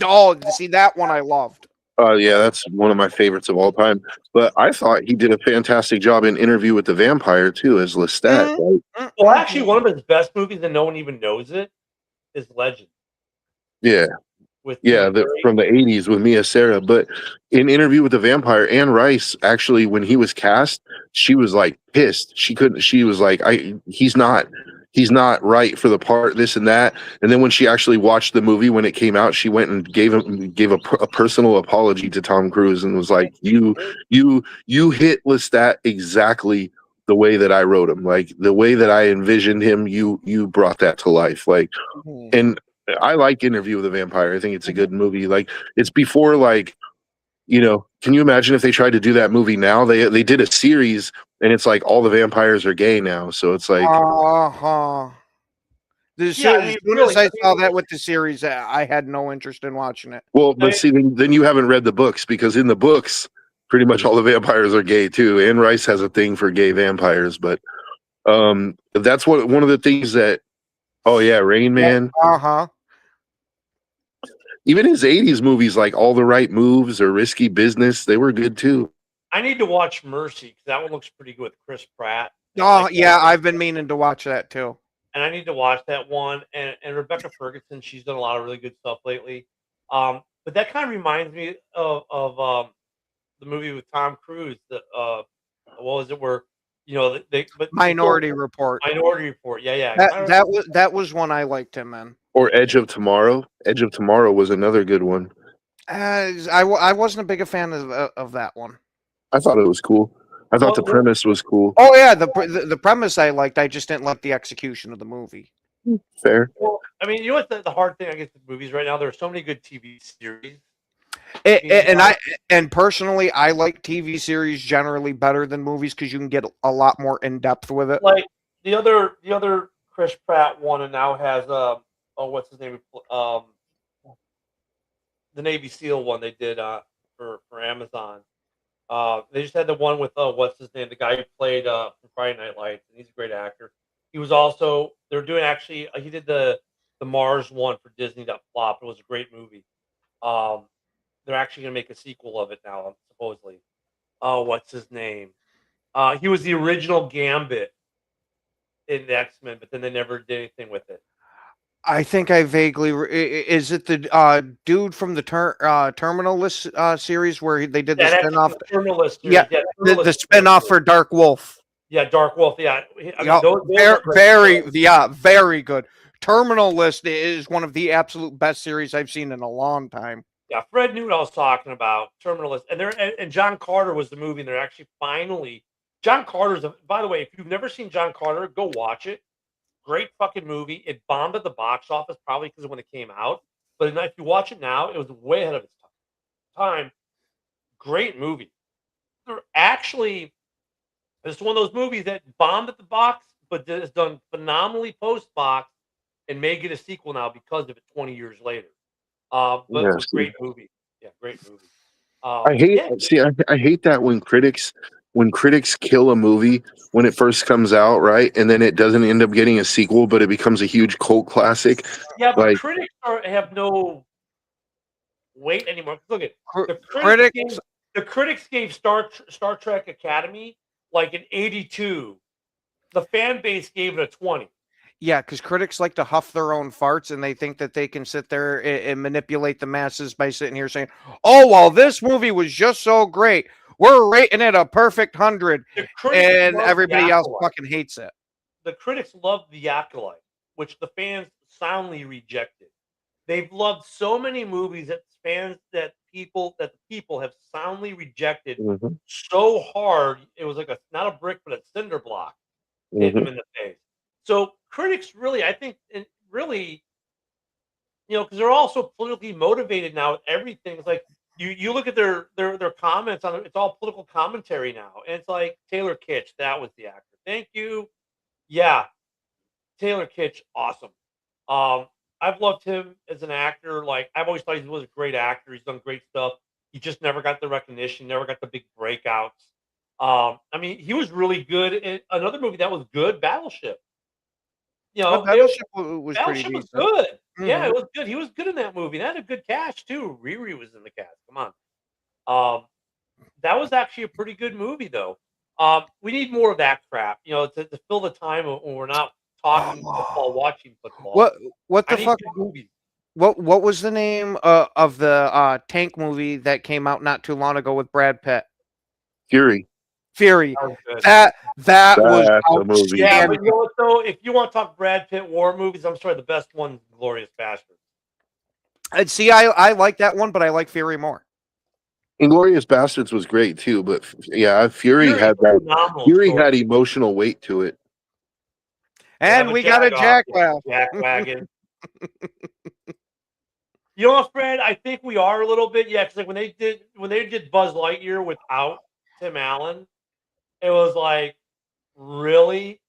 Oh, see, that one I loved. Yeah, that's one of my favorites of all time. But I thought he did a fantastic job in Interview with the Vampire too, as Lestat. Right? Well, actually, one of his best movies, and no one even knows it, is Legend. Yeah, from the '80s with Mia Sara. But in Interview with the Vampire, Anne Rice actually, when he was cast, she was like pissed. She couldn't. She was like, he's not right for the part, this and that. And then when she actually watched the movie when it came out, she went and gave a personal apology to Tom Cruise and was like, you hit Lestat exactly the way that I wrote him, like the way that I envisioned him. You brought that to life, like, and I like Interview with a Vampire. I think it's a good movie. Like it's before like, can you imagine if they tried to do that movie now? They did a series and it's like all the vampires are gay now. So it's like, Uh-huh. As Yeah, I soon mean, as really, I saw that with the series, I had no interest in watching it. well, I but mean- see, then you haven't read the books because in the books, pretty much all the vampires are gay too. Anne Rice has a thing for gay vampires, but that's one of the things that. Oh yeah, Rain Man. Uh-huh. Even his '80s movies like All the Right Moves or Risky Business, they were good too. I need to watch Mercy because that one looks pretty good with Chris Pratt. Oh, Like, yeah, I've been meaning to watch that too. and I need to watch that one. And Rebecca Ferguson, she's done a lot of really good stuff lately. But that kind of reminds me of the movie with Tom Cruise. What was it? Where Minority Report. Minority Report. Yeah. That was one I liked him in. Or Edge of Tomorrow. Edge of Tomorrow was another good one. I wasn't a big fan of that one. I thought it was cool. I thought the premise was cool. Oh yeah, the premise I liked. I just didn't like the execution of the movie. Fair. Well, I mean, you know what the hard thing I guess with movies right now? There are so many good TV series. And personally, I like TV series generally better than movies because you can get a lot more in depth with it. Like the other Chris Pratt one, and now has what's his name? The Navy SEAL one they did for Amazon. They just had the one with what's his name? The guy who played from Friday Night Lights, and he's a great actor. He was also they're doing actually he did the Mars one for Disney that flopped. It was a great movie. They're actually gonna make a sequel of it now, supposedly. What's his name? He was the original Gambit in the X-Men, but then they never did anything with it. I think I vaguely is it the dude from the Terminal List series where they did the spinoff? Terminal List series. Yeah, Terminal the List spinoff series. for Dark Wolf. Yeah, Dark Wolf. Yeah, I mean, Yeah, those are great shows. very good. Terminal List is one of the absolute best series I've seen in a long time. Yeah, Fred knew what I was talking about. Terminal List, and John Carter was the movie, and they're actually finally John Carter's. By the way, if you've never seen John Carter, go watch it. Great fucking movie. It bombed at the box office probably because of when it came out. But if you watch it now, it was way ahead of its time. Great movie. They're actually, it's one of those movies that bombed at the box, but has done phenomenally post box, and may get a sequel now because of it 20 years later. But it was a great movie. Yeah, great movie. I hate that when critics kill a movie when it first comes out, right? And then it doesn't end up getting a sequel, but it becomes a huge cult classic. Yeah, but critics have no weight anymore. Look at the critics gave Star Trek Academy like an 82. The fan base gave it a 20. Yeah, because critics like to huff their own farts, and they think that they can sit there and manipulate the masses by sitting here saying, "Oh, well, this movie was just so great. We're rating it a perfect 100," and everybody else fucking hates it. The critics loved The Acolyte, which the fans soundly rejected. They've loved so many movies that the people have soundly rejected so hard. It was like not a brick, but a cinder block hitting them in the face. So critics really, I think, because they're also politically motivated now with everything. It's like you look at their comments on it, it's all political commentary now. And it's like Taylor Kitsch, that was the actor. Thank you. Yeah. Taylor Kitsch, awesome. I've loved him as an actor. Like I've always thought he was a great actor. He's done great stuff. He just never got the recognition, never got the big breakouts. I mean, he was really good in another movie that was good, Battleship. Battleship was pretty decent. Good. Yeah, it was good. He was good in that movie. That had a good cast too. Riri was in the cast. Come on. That was actually a pretty good movie though. We need more of that crap, to fill the time when we're not talking football, watching football. What the fuck? Movies. What was the name of the tank movie that came out not too long ago with Brad Pitt? Fury. That was a movie. Yeah, but so if you want to talk Brad Pitt war movies, I'm sorry, the best one, Glorious Bastards. And see, I like that one, but I like Fury more. Inglourious Bastards was great too, but yeah, Fury had emotional weight to it. And we got a jackwagon. Jackwagon. You know what, Fred? I think we are a little bit, yeah. Because like when they did Buzz Lightyear without Tim Allen, it was like really,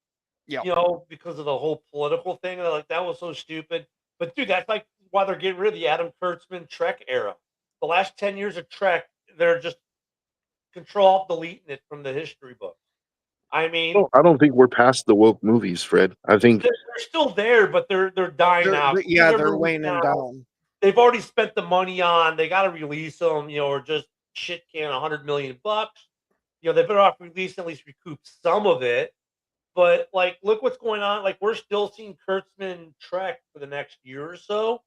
Yep. because of the whole political thing. They're like that was so stupid. But dude, that's like why they're getting rid of the Adam Kurtzman Trek era. The last 10 years of Trek, they're just control deleting it from the history book. I mean, I don't think we're past the woke movies, Fred. I think they're still there, but they're dying out. Yeah, They're they're movies waning now, down. they've already spent the money on. They got to release them, or just shit can $100 million. They better off release at least recoup some of it. But like, look what's going on. Like, we're still seeing Kurtzman Trek for the next year or so.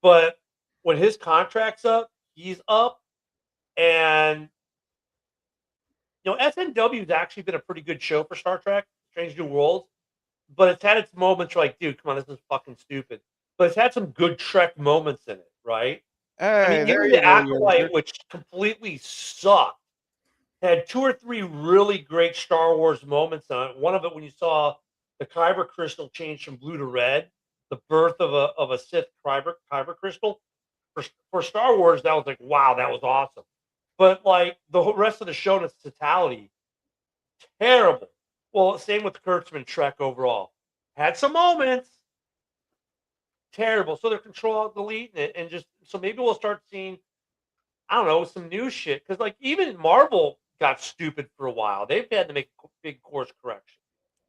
But when his contract's up, he's up, and SNW has actually been a pretty good show for Star Trek, Strange New Worlds, but it's had its moments where, like, dude, come on, this is fucking stupid. But it's had some good Trek moments in it, right? I Hey, mean, there even you the go, Yoder. Acolyte, which completely sucked, had 2 or 3 really great Star Wars moments on it. One of it when you saw the Kyber crystal change from blue to red, the birth of a Sith Kyber crystal. For Star Wars, that was like, wow, that was awesome. But like the whole rest of the show in its totality, terrible. Well, same with Kurtzman Trek overall. Had some moments, terrible. So they're control deleting it, and just so maybe we'll start seeing, I don't know, some new shit. Because like even Marvel got stupid for a while. They've had to make big course correction.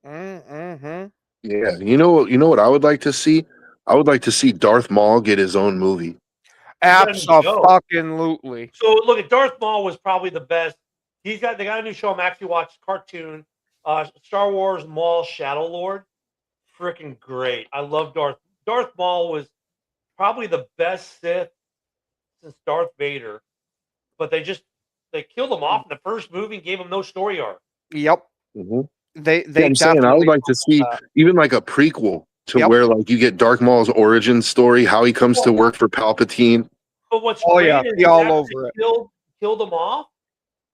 Mm-hmm. yeah, you know what I would like to see? I would like to see Darth Maul get his own movie. Absolutely. So look at Darth Maul was probably the best. They got a new show. I'm actually watching cartoon, Star Wars Maul Shadow Lord. Freaking great. I love Darth Maul was probably the best Sith since Darth Vader, but they killed him off in the first movie and gave him no story arc. Yep. Mm-hmm. They I'm saying I would like to see even like a prequel to where like you get Darth Maul's origin story, how he comes to work for Palpatine. But what's great is be all over it. Killed him off.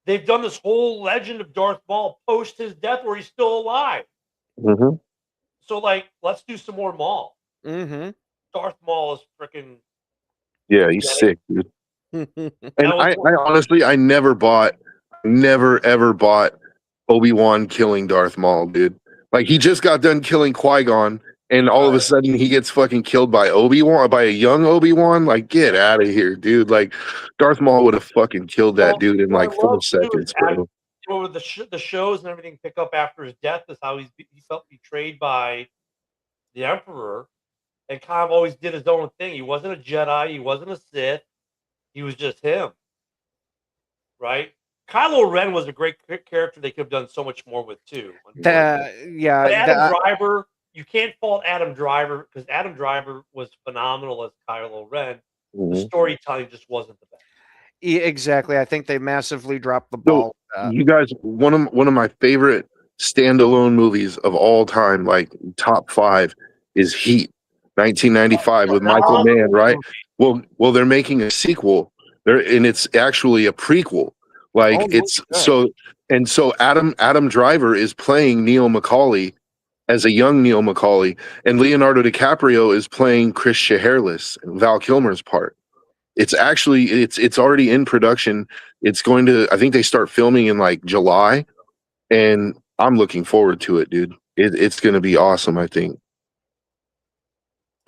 They've done this whole legend of Darth Maul post his death where he's still alive. Mm-hmm. So like, let's do some more Maul. Mm-hmm. Darth Maul is freaking. Yeah, he's sick, dude. And I honestly, I never ever bought Obi-Wan killing Darth Maul, dude. Like he just got done killing Qui-Gon, and all of a sudden he gets fucking killed by Obi-Wan, by a young Obi-Wan. Like, get out of here, dude. Like, Darth Maul would have fucking killed that dude in like 4 seconds, bro. The shows and everything pick up after his death is how he felt betrayed by the Emperor, and kind of always did his own thing. He wasn't a Jedi. He wasn't a Sith. He was just him, right? Kylo Ren was a great character. They could have done so much more with too. But Adam Driver, you can't fault Adam Driver because Adam Driver was phenomenal as Kylo Ren. Mm-hmm. The storytelling just wasn't the best. Exactly. I think they massively dropped the ball. You guys, one of my favorite standalone movies of all time, like top 5, is Heat, 1995 with Michael Mann, right? Well, they're making a sequel. And it's actually a prequel. Like so Adam Driver is playing Neil McCauley as a young Neil McCauley, and Leonardo DiCaprio is playing Chris Shaharless, Val Kilmer's part. It's actually it's already in production. It's going to, I think they start filming in like July, and I'm looking forward to it, dude. It's going to be awesome, I think.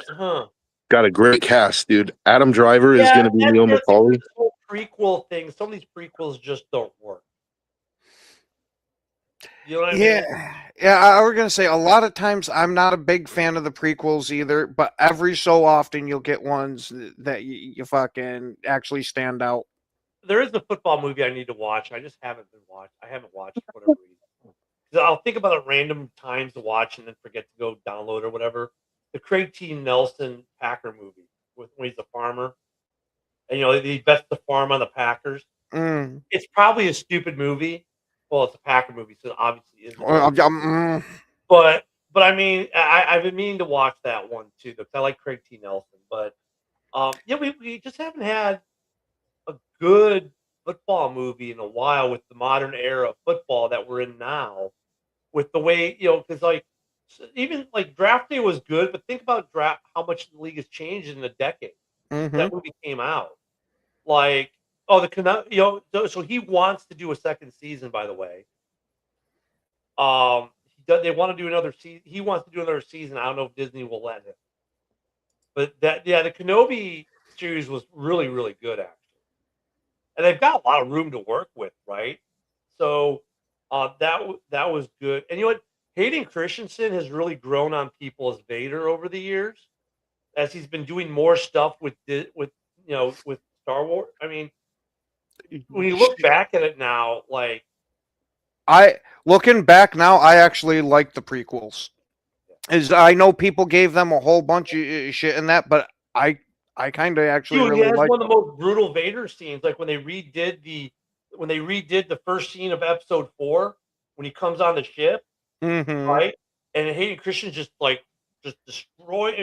Got a great cast, dude. Adam Driver is going to be Neil McCauley. This whole prequel thing, some of these prequels just don't work. You know what I mean? Yeah, I was gonna say a lot of times I'm not a big fan of the prequels either, but every so often you'll get ones that you fucking actually stand out. There is a football movie I need to watch. I just haven't watched it for whatever reason. I'll think about it random times to watch and then forget to go download or whatever. The Craig T. Nelson Packer movie when he's a farmer, and he bets the farm on the Packers. It's probably a stupid movie. Well, it's a Packer movie, so it obviously isn't. But I mean, I've been meaning to watch that one too, because I like Craig T. Nelson. But we just haven't had a good football movie in a while with the modern era of football that we're in now. With the way because like even like draft day was good, but think about how much the league has changed in a decade. that movie came out. Like, oh, so he wants to do a second season, by the way. They want to do another season. He wants to do another season. I don't know if Disney will let him. But the Kenobi series was really, really good, actually. And they've got a lot of room to work with, right? So that was good. And you know what? Hayden Christensen has really grown on people as Vader over the years, as he's been doing more stuff with Star Wars. I mean, when you look back at it now, like looking back now, I actually like the prequels. I know people gave them a whole bunch of shit in that, but I kind of actually really like one of the most brutal Vader scenes. Like when they redid the first scene of Episode 4, when he comes on the ship, right? And Hayden Christensen just destroyed.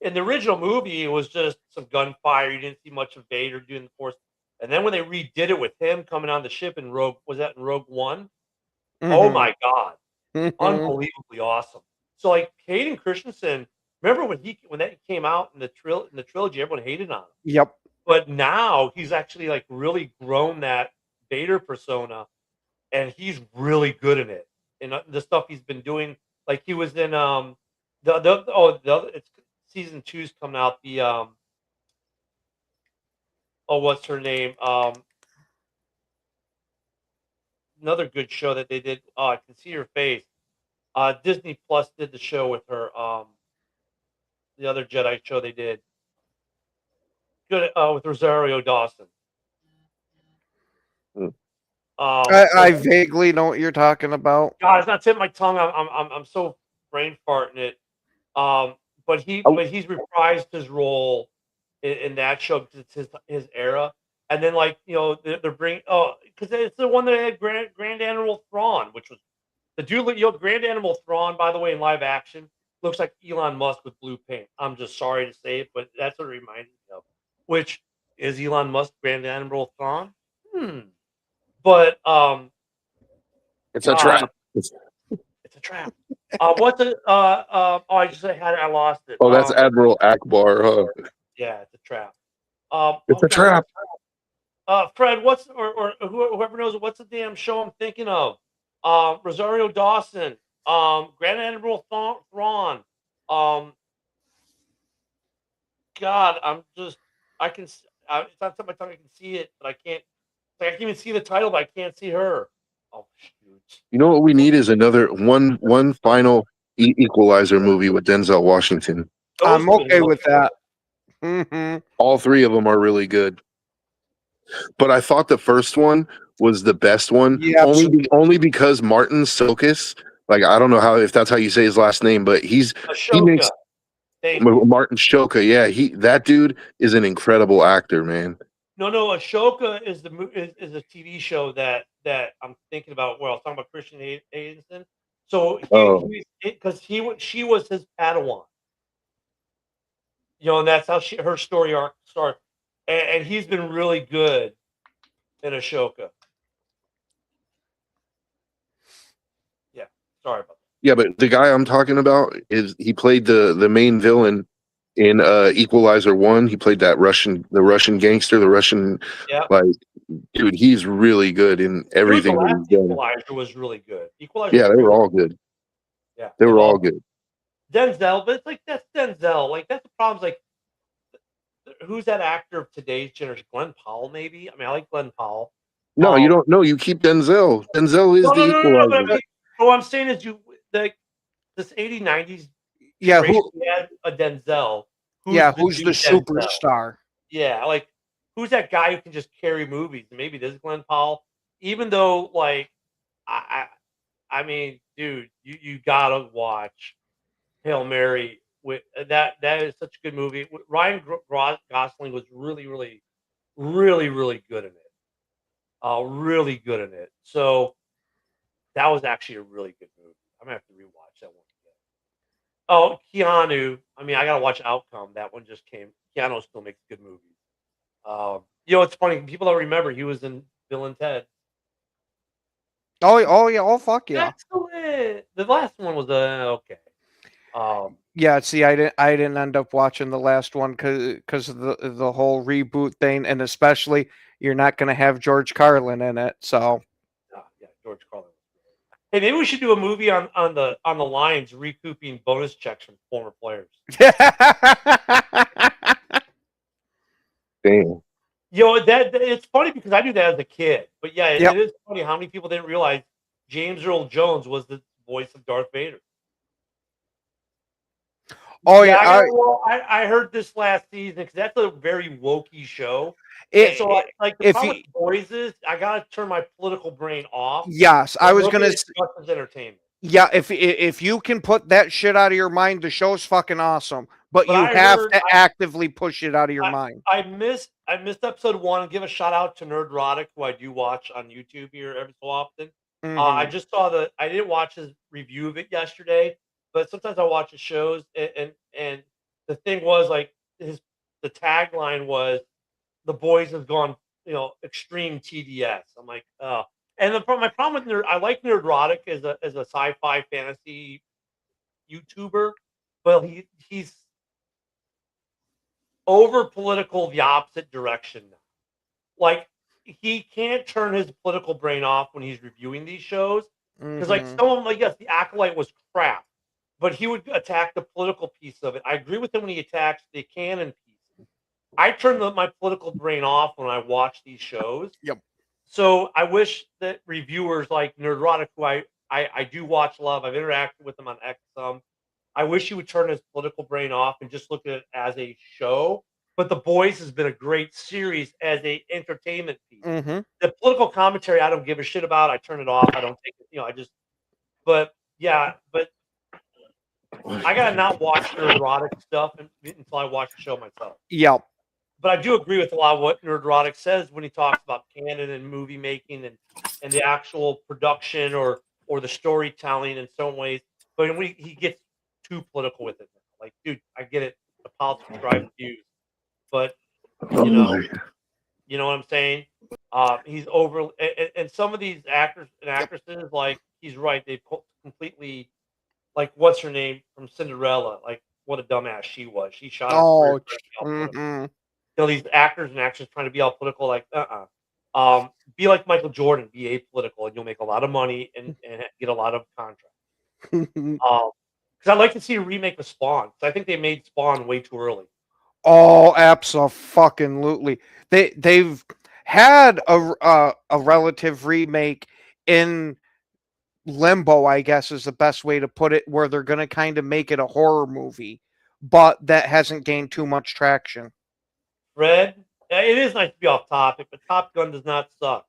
In the original movie, it was just some gunfire. You didn't see much of Vader doing the Force. And then when they redid it with him coming on the ship in Rogue One? Oh my God, unbelievably awesome. So like Hayden Christensen, remember when that came out in the trilogy, everyone hated on him. Yep. But now he's actually like really grown that Vader persona, and he's really good in it. And the stuff he's been doing, like he was in it's season 2's coming out. The what's her name? Another good show that they did. Oh, I can see her face. Disney Plus did the show with her. The other Jedi show they did. Good with Rosario Dawson. I vaguely know what you're talking about. God, it's not tipping my tongue. I'm so brain farting it. But he's reprised his role in that show because it's his era. And then they're bringing because it's the one that had Grand Admiral Thrawn, which was the dude. Grand Admiral Thrawn, by the way, in live action, looks like Elon Musk with blue paint. I'm just sorry to say it, but that's what it reminded me of. Which is Elon Musk, Grand Admiral Thrawn? But it's a trap. It's a trap. What's it? I just had it. I lost it. Oh, that's Admiral Akbar. Huh? Yeah, it's a trap. It's a trap. Fred, or whoever knows, what's the damn show I'm thinking of? Rosario Dawson, Grand Admiral Thrawn. God, it's not something my tongue. I can see it, but I can't. I can even see the title, but I can't see her. Oh shoot! You know what we need is another one final Equalizer movie with Denzel Washington. I'm okay with that. All three of them are really good. But I thought the first one was the best one. Yeah, only because Martin Sokus, like I don't know if that's how you say his last name, but he makes Martin Shoka. Yeah, that dude is an incredible actor, man. No, Ashoka is a TV show that I'm thinking about. Where I was talking about Christian Adenson. So because she was his Padawan. And that's how her story arc started. And he's been really good in Ashoka. Yeah, sorry about that. Yeah, but the guy I'm talking about he played the main villain in Equalizer 1. He played the Russian gangster, dude, he's really good in everything. Equalizer was really good. Yeah, they were all good. Yeah, they were all good. Denzel, but it's like that's Denzel. Like that's the problem. Like, who's that actor of today's generation? Glenn Powell, maybe. I mean, I like Glenn Powell. No, you don't know. You keep Denzel. Denzel is the Equalizer. No, I mean, what I'm saying is, this 80s, 90s. Yeah, we had a Denzel. Who's the superstar? Yeah, like who's that guy who can just carry movies? Maybe this is Glenn Powell. Even though, like, I mean, dude, you gotta watch Hail Mary. With that is such a good movie. Ryan Gosling was really, really, really, really good in it. Really good in it. So that was actually a really good movie. I'm gonna have to rewatch that one again. Oh, Keanu. I mean, I gotta watch Outcome. That one just came. Keanu still makes good movies. It's funny. People don't remember he was in Bill and Ted. Oh yeah. Oh fuck yeah. Excellent. The last one was okay. Yeah, see, I didn't end up watching the last one because of the whole reboot thing, and especially you're not going to have George Carlin in it. So yeah, George Carlin. Hey, maybe we should do a movie on the Lions recouping bonus checks from former players. Damn. That it's funny because I do that as a kid, but yeah, Yep. it is funny how many people didn't realize James Earl Jones was the voice of Darth Vader. Oh yeah, I heard this last season because that's a very wokey show. it, So like the if problem you with boys is I gotta turn my political brain off. yes, I was Look gonna at it just as entertainment. yeah, if you can put that shit out of your mind, the show's fucking awesome. But But you I have heard to actively push it out of your mind. I missed episode 1 and give a shout out to Nerdrotic, who I do watch on YouTube here every so often. I Mhm. just saw I didn't watch his review of it yesterday, but sometimes I watch his shows and the thing was like the tagline was the boys have gone, extreme TDS. I'm like, oh. And my problem with I like Nerdrotic as a sci-fi fantasy YouTuber, but he's over political the opposite direction now. Like he can't turn his political brain off when he's reviewing these shows because like Mhm. some of them, like yes, the Acolyte was crap, but he would attack the political piece of it. I agree with him when he attacks the canon piece. I turn my political brain off when I watch these shows. Yep. So I wish that reviewers like Nerdrotic, who I do watch love, I've interacted with him on X some. I wish he would turn his political brain off and just look at it as a show. But The Boys has been a great series as a entertainment piece. Mhm. The political commentary I don't give a shit about. I turn it off. I don't take it. I just. But yeah, but I gotta not watch Nerdrotic stuff until I watch the show myself. Yep. But I do agree with a lot of what Nerdrotic says when he talks about canon and movie making and the actual production or the storytelling in some ways. But when he gets too political with it, like, dude, I get it. The politics drive views, but Oh you know, my. you know what I'm saying? He's over, and some of these actors and actresses, like he's right, they completely, like what's her name from Cinderella? Like what a dumbass she was. She shot her career. Oh. trying to be all political. Mhm. These actors and actresses trying to be all political, like be like Michael Jordan, be apolitical, and you'll make a lot of money and get a lot of contracts. Because I'd like to see a remake of Spawn. Because I think they made Spawn way too early. Oh, abso-fucking-lutely. They've had a relative remake in limbo, I guess is the best way to put it, where they're going to kind of make it a horror movie, but that hasn't gained too much traction. Fred, it is nice to be off topic, but Top Gun does not suck.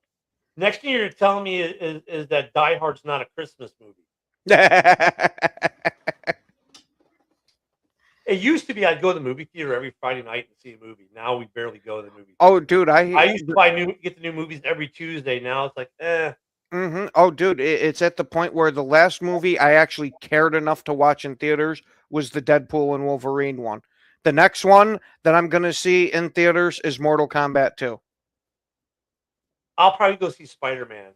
Next thing you're telling me is that Die Hard's not a Christmas movie. It used to be I'd go to the movie theater every Friday night and see a movie. Now we barely go to the movie theater. Oh, dude, I used to get the new movies every Tuesday. Now it's like, Mm-hmm. Oh, dude, it's at the point where the last movie I actually cared enough to watch in theaters was the Deadpool and Wolverine one. The next one that I'm going to see in theaters is Mortal Kombat 2. I'll probably go see Spider-Man.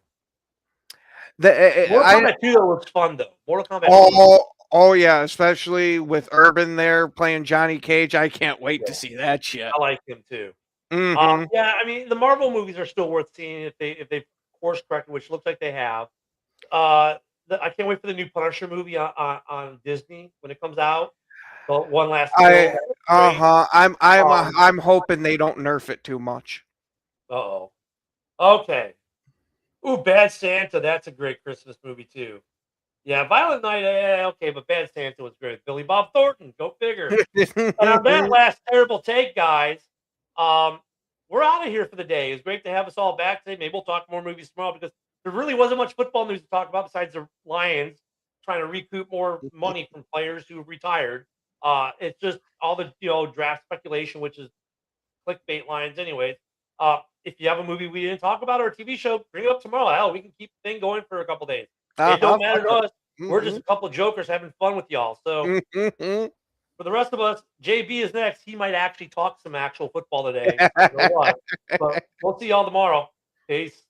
Mortal Kombat 2 though looks fun though. Mortal Kombat 2. Oh yeah, especially with Urban there playing Johnny Cage. I can't wait to see that shit. I like him too. Mm-hmm. Yeah, I mean the Marvel movies are still worth seeing if they course corrected, which looks like they have. I can't wait for the new Punisher movie on Disney when it comes out. The one last. I'm hoping they don't nerf it too much. Uh-oh. Okay. Ooh, Bad Santa. That's a great Christmas movie too. Yeah, Violent Night. Okay, but Bad Santa was great. Billy Bob Thornton. Go figure. And on that last terrible take, guys, we're out of here for the day. It's great to have us all back today. Maybe we'll talk more movies tomorrow because there really wasn't much football news to talk about besides the Lions trying to recoup more money from players who retired. It's just all the draft speculation, which is clickbait lines, anyways. If you have a movie we didn't talk about or a TV show, bring it up tomorrow. Hell, we can keep the thing going for a couple days. It don't matter to us. We're just a couple of jokers having fun with y'all. So for the rest of us, JB is next. He might actually talk some actual football today. I don't know what, but we'll see y'all tomorrow. Peace.